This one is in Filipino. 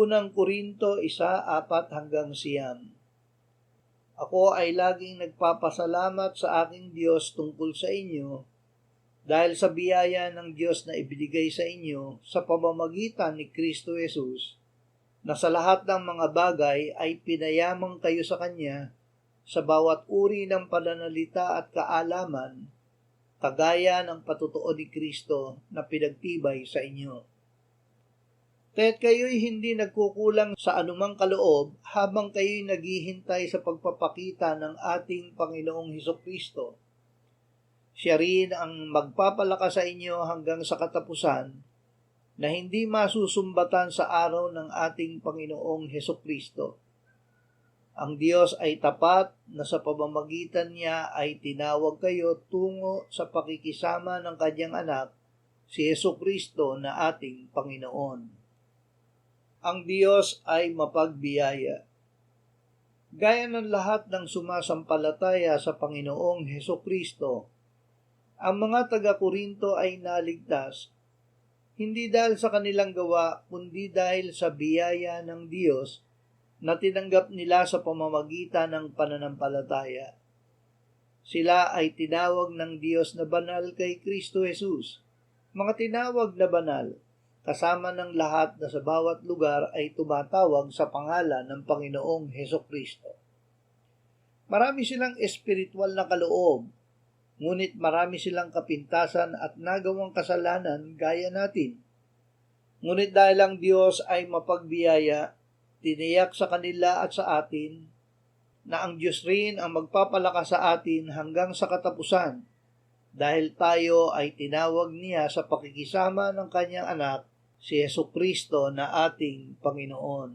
Unang Korinto 1:4-9. Ako ay laging nagpapasalamat sa aking Diyos tungkol sa inyo dahil sa biyaya ng Diyos na ibinigay sa inyo sa pamamagitan ni Kristo Jesus, na sa lahat ng mga bagay ay pinayamang kayo sa Kanya sa bawat uri ng pananalita at kaalaman, kagaya ng patutuo ni Kristo na pinagtibay sa inyo. Kaya't kayo'y hindi nagkukulang sa anumang kaloob habang kayo'y naghihintay sa pagpapakita ng ating Panginoong Hesukristo. Siya rin ang magpapalakas sa inyo hanggang sa katapusan, na hindi masusumbatan sa araw ng ating Panginoong Hesukristo. Ang Diyos ay tapat na sa pamamagitan niya ay tinawag kayo tungo sa pakikisama ng Kanyang anak, si Hesukristo na ating Panginoon. Ang Diyos ay mapagbiyaya. Gaya ng lahat ng sumasampalataya sa Panginoong Hesukristo, ang mga taga-Korinto ay naligtas, hindi dahil sa kanilang gawa, kundi dahil sa biyaya ng Diyos na tinanggap nila sa pamamagitan ng pananampalataya. Sila ay tinawag ng Diyos na banal kay Kristo Jesus. Mga tinawag na banal, kasama ng lahat na sa bawat lugar ay tumatawag sa pangalan ng Panginoong Hesukristo. Marami silang espiritual na kaloob, ngunit marami silang kapintasan at nagawang kasalanan gaya natin. Ngunit dahil ang Diyos ay mapagbiyaya, tiniyak sa kanila at sa atin na ang Diyos rin ang magpapalakas sa atin hanggang sa katapusan, dahil tayo ay tinawag niya sa pakikisama ng Kanyang anak, si Hesukristo na ating Panginoon.